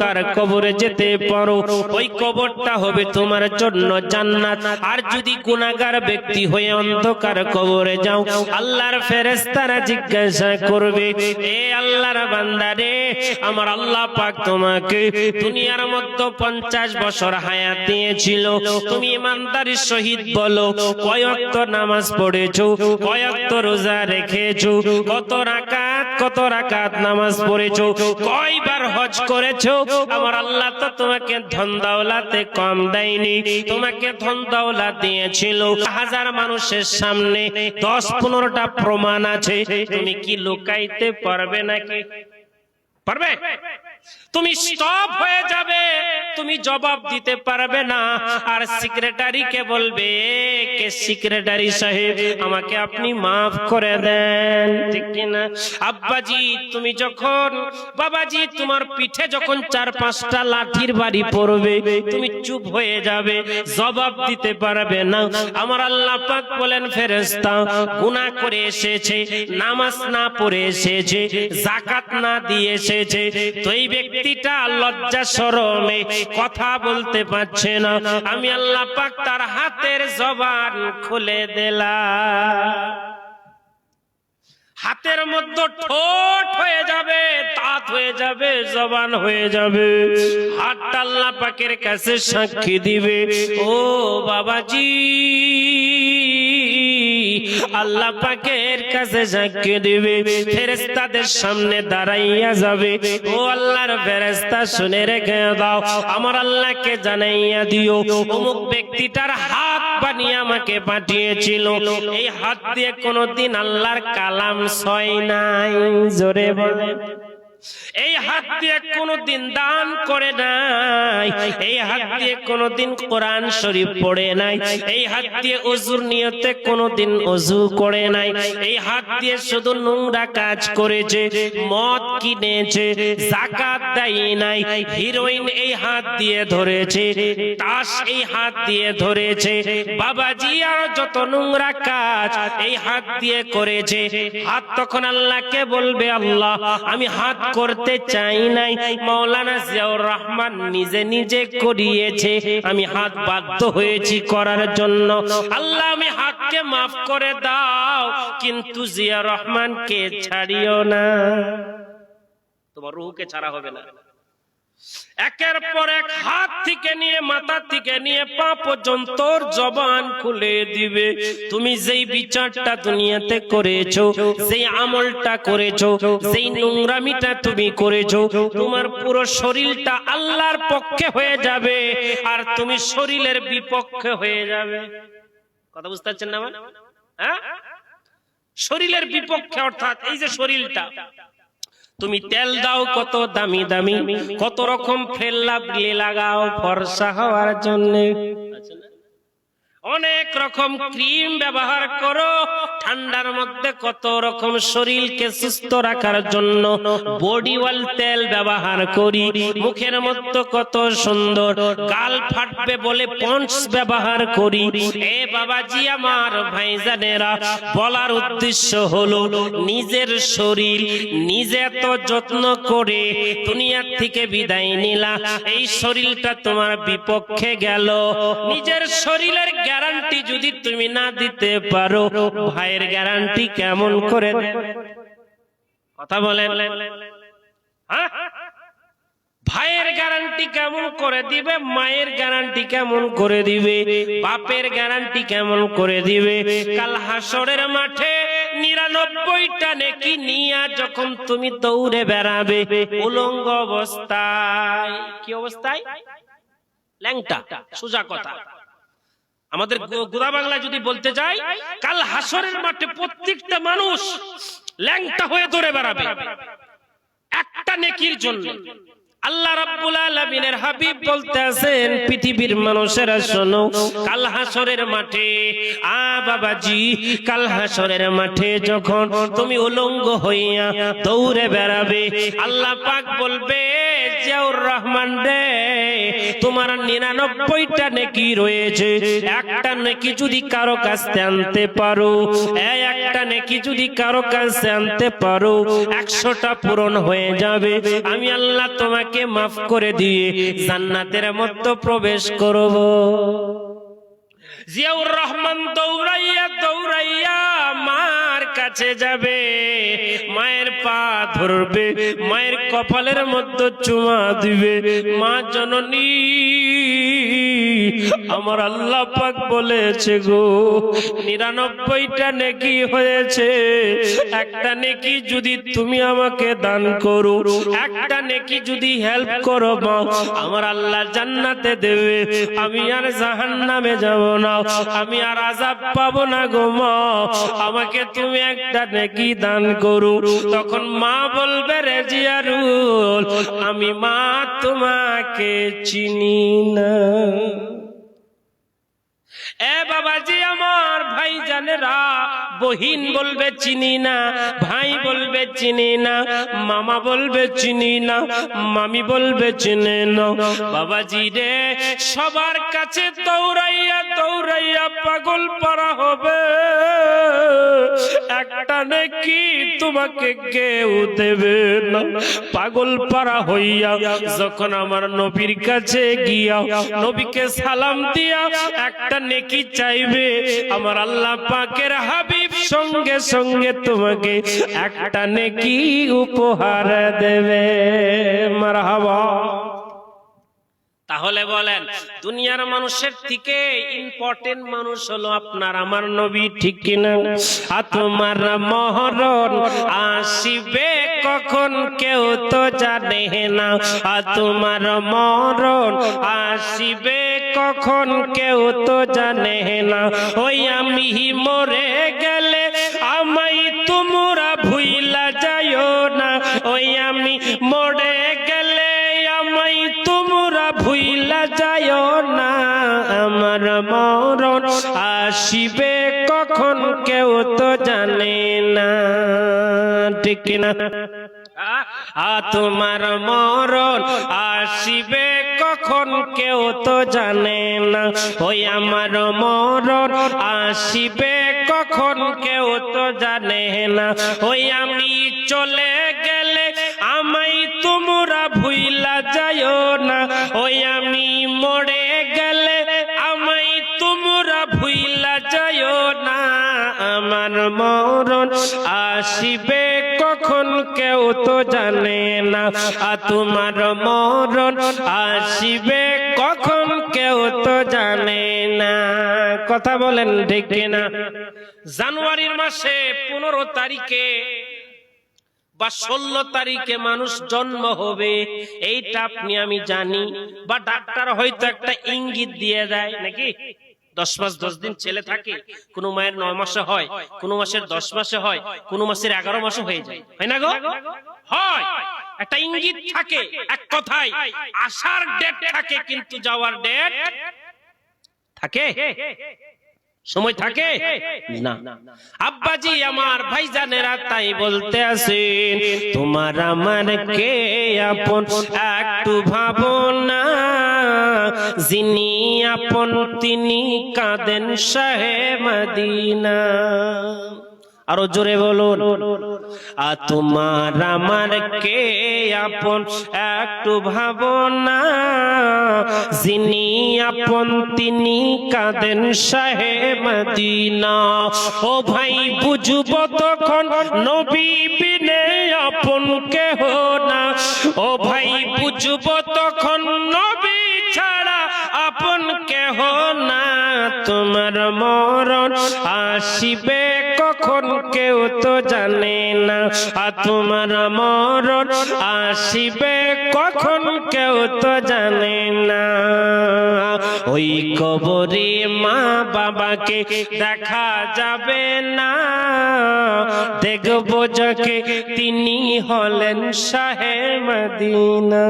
অন্ধকার কবরে যেতে পারো, ওই কবরটা হবে তোমার জন্য জান্নাত। আর যদি গুনাহগার ব্যক্তি হয়ে অন্ধকার কবরে যাও, আল্লাহর ফেরেশতারা জিজ্ঞাসা করবে, এ আল্লাহর বান্দা রে, আমার আল্লাহ পাক তোমাকে দুনিয়ার মধ্যে 50 বছর হায়াত দিয়েছিল, তুমি ইমানদারির সহিত বলো কয় ওয়াক্ত নামাজ পড়েছো, কয় ওয়াক্ত রোজা রেখেছো, কত রাকাত নামাজ পড়েছো, কয়বার হজ করেছো। আমার আল্লাহ তো তোমাকে ধন দৌলতে কম দেয়নি, তোমাকে ধন দৌলত দিয়েছিল। হাজার মানুষের সামনে 10-15টা প্রমাণ আছে, তুমি কি লুকাইতে পারবে নাকি? পারবে? তুমি স্টপ হয়ে যাবে, তুমি জবাব দিতে পারবে না। আর সেক্রেটারিকে বলবে, কে সেক্রেটারি সাহেব, আমাকে আপনি মাফ করে দেন, ঠিক কি না? আব্বাজি তুমি যখন, বাবাজি তোমার পিঠে যখন 4-5টা লাঠির বাড়ি পড়বে, তুমি চুপ হয়ে যাবে, জবাব দিতে পারবে না। আমার আল্লাহ পাক বলেন, ফেরেশতা গুনাহ করে এসেছে, নামাজ না পড়ে এসেছে, যাকাত না দিয়ে এসেছে, তো এই ব্যক্তিটা লজ্জা শরমে কথা বলতে পারছে না, আমি আল্লাহ পাক তার হাতের জবান খুলে দিলাম। হাতের মধ্যে ঠোঁট হয়ে যাবে, দাঁত হয়ে যাবে, জবান হয়ে যাবে। হাতটা আল্লাহ পাকের কাছে সাক্ষী দিবে, ও বাবাজি, আল্লাহ পাকের কাছে সাক্ষী দিবে। ফেরেশতাদের সামনে দাঁড়াইয়া যাবে, ও আল্লাহর ফেরেশতা শুনে রেখে দাও, আমার আল্লাহকে জানাইয়া দিও অমুক ব্যক্তিটার হাত বানিয়ে আমাকে পাঠিয়েছিল, এই হাত দিয়ে কোনোদিন আল্লাহর কালাম ছয় নাই, জোরে বলে, এই হাত দিয়ে কোনদিন দান করে নাই, এই হাত দিয়ে কোনদিন কোরআন শরীফ পড়ে নাই, এই হাত দিয়ে ওযুর নিয়তে কোনদিন ওযু করে নাই, এই হাত দিয়ে শুধু নোংরা কাজ করেছে, মদ কিনেছে, যাকাত দেয় নাই, হিরোইন এই হাত দিয়ে ধরেছে, তাস এই হাত দিয়ে ধরেছে, বাবাজি আর যত নোংরা কাজ এই হাত দিয়ে করেছে। হাত তখন আল্লাহকে বলবে, আল্লাহ আমি হাত করতে চাই নাই, মাওলানা জিয়াউর রহমান নিজে নিজে করিয়েছে, আমি হাত বাধ্য হয়েছি করার জন্য, আল্লাহ আমি হাতকে মাফ করে দাও, কিন্তু জিয়া রহমানকে ছাড়িও না। তোমার রূহকে ছাড়া হবে না। একের পর এক হাত থেকে নিয়ে, মাথা থেকে নিয়ে পা পর্যন্ত জবান খুলে দিবে। তুমি যেই বিচারটা দুনিয়াতে করেছো, যেই আমলটা করেছো, যেই নোংরামিটা তুমি করেছো, তোমার পুরো শরীরটা আল্লাহর পক্ষে হয়ে যাবে, আর তুমি শরীরের বিপক্ষে হয়ে যাবে। কথা বুঝতে পারছেন না? হ্যাঁ, শরীরের বিপক্ষে, অর্থাৎ এই যে শরীরটা, তুমি তেল দাও কত দামি দামি, কত রকম ফেল লাগাও ফর্সা হওয়ার জন্য, অনেক রকম ক্রিম ব্যবহার করো, ঠান্ডার মধ্যে কত রকম শরীরকে সুস্থ রাখার জন্য বডি অয়েল তেল ব্যবহার করি, মুখের মধ্যে কত সুন্দর, গাল ফাটবে বলে পন্ডস ব্যবহার করি। এ বাবাজি আমার ভাইজানেরা, বলার উদ্দেশ্য হলো নিজের শরীর নিজে এত যত্ন করে দুনিয়ার থেকে বিদায় নিলা, এই শরীরটা তোমার বিপক্ষে গেল। নিজের শরীরের গ্যারান্টি যদি তুমি না দিতে পারো, ভাইয়ের গ্যারান্টি কেমন করে দেবে? কথা বলেন, হ্যাঁ? ভাইয়ের গ্যারান্টি কেমন করে দিবে? মায়ের গ্যারান্টি কেমন করে দিবে? বাপের গ্যারান্টি কেমন করে দিবে? কাল হাসরের মাঠে 99টা নেকি নিয়ে যখন তুমি দৌড়ে বেড়াবে উলঙ্গ অবস্থায়, কি অবস্থায়? ল্যাংটা, সোজা কথা। আমাদের গোদা বাংলায় যদি বলতে যাই, কাল হাসরের মাঠে প্রত্যেকটা মানুষ ল্যাংটা হয়ে দৌড়ে বেড়াবে একটা নেকির জন্য। আল্লাহ রাব্বুল আলামিনের হাবিব বলতে আছেন, পৃথিবীর মানুষেরা শোনো, কাল হাসরের মাঠে, বাবাজি, কাল হাসরের মাঠে যখন তুমি উলঙ্গ হইয়া দৌড়ে বেড়াবে, আল্লাহ পাক বলবে, জিয়াউর রহমান রে, তোমার 99টা নেকি রয়েছে, একটা নেকি যদি কারো কাছে আনতে পারো, একটা নেকি যদি কারো কাছে আনতে পারো, 100টা পূরণ হয়ে যাবে। আমি আল্লাহ তোমাকে মাফ করে দিয়ে জান্নাতের মধ্যে প্রবেশ করব। জিয়াউর রহমান দৌড়াইয়া দৌড়াইয়া মার কাছে যাবে, মায়ের পা ধরবে, মায়ের কপালের মধ্যে চুমা দিবে। মা জননী, আমার আল্লাহ পাক বলেছে গো 99টা নেকি হয়েছে, একটা নেকি যদি তুমি আমাকে দান করো, একটা নেকি যদি হেল্প করো মা, আমার আল্লাহ জান্নাতে দেবে, আমি আর জাহান্নামে যাব না, আমি আর আযাব পাবো না গো মা, আমাকে তুমি একটা নেকি দান করো। তখন মা বলবে, রে জিয়ারুল, আমি মা তোমাকে চিনি না। এ বাবাজি আমার, ভাই জানেরা, বহিন বলবে চিনি না, ভাই বলবে চিনি না, মামা বলবে চিনি না, মামি বলবে চিনে না। বাবাজি রে, সবার কাছে দৌড়াইয়া দৌড়াইয়া পাগল পারা হবে, একটা নেকি তোমাকে কেউ দেবে না। পাগল পারা হইয়া যখন আমার নবীর কাছে গিয়া নবীকে সালাম দিয়া একটা নেকি চাইবে, আমার আল্লাহ পাকের হাবিব সঙ্গে সঙ্গে তোমাকে একটা নেকি উপহার দেবে। মারহাবা। তাহলে বলেন, দুনিয়ার মানুষের থেকে ইম্পর্টেন্ট মানুষ হলো আপনার আমার নবী, ঠিক কিনা? আর তোমার মহরণ আসিবে কখন কেউ তো জানে না, আর তোমার মরণ আসিবে কখন কেউ তো জানে না। ওই আমি মরে গেলে আমায় তোমরা ভুইলা যাইও না, ওই আমি মরে গেলে আমায় তোমরা ভুইলা যাইও না। আমার মরণ আসিবে কখন কেউ তো জানে না, ঠিক না? তোমার মরণ আসিবে কখন কেউ তো জানে না, ওই আমার মরণ আসিবে কখন কেউ তো জানে না। ওই আমি চলে গেলে আমায় তোমরা ভুইলা যাইও না, ওই আমি মরে গেলে আমায় তোমরা ভুইলা যাইও না। আমার মরণ আসিবে কখন কেউ তো জানে না, আর তোমার মরণ আসিবে কখন কেউ তো জানে না। কথা বলেন ঠিক না? জানুয়ারির মাসে 15 তারিখে বা 16 তারিখে মানুষ জন্ম হবে, এইটা আপনি আমি জানি, বা ডাক্তার হয়তো একটা ইঙ্গিত দিয়ে দেয় নাকি। 10 মাস 10 দিন ছেলে থাকে, কোন মায়ের 9 মাসে হয়, কোন মাসের 10 মাসে হয়, কোন মাসের 11 মাসে হয়ে যায়, হয় না গো? হয়, একটা ইঙ্গিত থাকে, এক কথায় আসার ডেট থাকে কিন্তু যাওয়ার ডেট থাকে, সময় থাকে না। আব্বাজি আমার, ভাইজানেরা, তাই বলতে আছেন, তোমার আমার কে আপন একটু ভাবনা, যিনি আপন তিনি কাঁদেন শাহে মদিনা। আরো জোরে বলুন, তোমার আমার কে আপন একটু ভাবনা, যিনি আপন তিনি কাঁদেন শাহে মদিনা। ও ভাই বুঝবো তখন নবী বিনে আপন কেহ না, ও ভাই বুঝবো তখন নবী ছাড়া আপন কেহ না। তোমার মরণ আসিবে কখন কেউ তো জানে না, আর তোমার মরণ আসিবে কখন কেউ তো জানে না। ওই কবরে মা বাবাকে দেখা যাবে না, দেখবো যাকে তিনি হলেন শাহে মদিনা।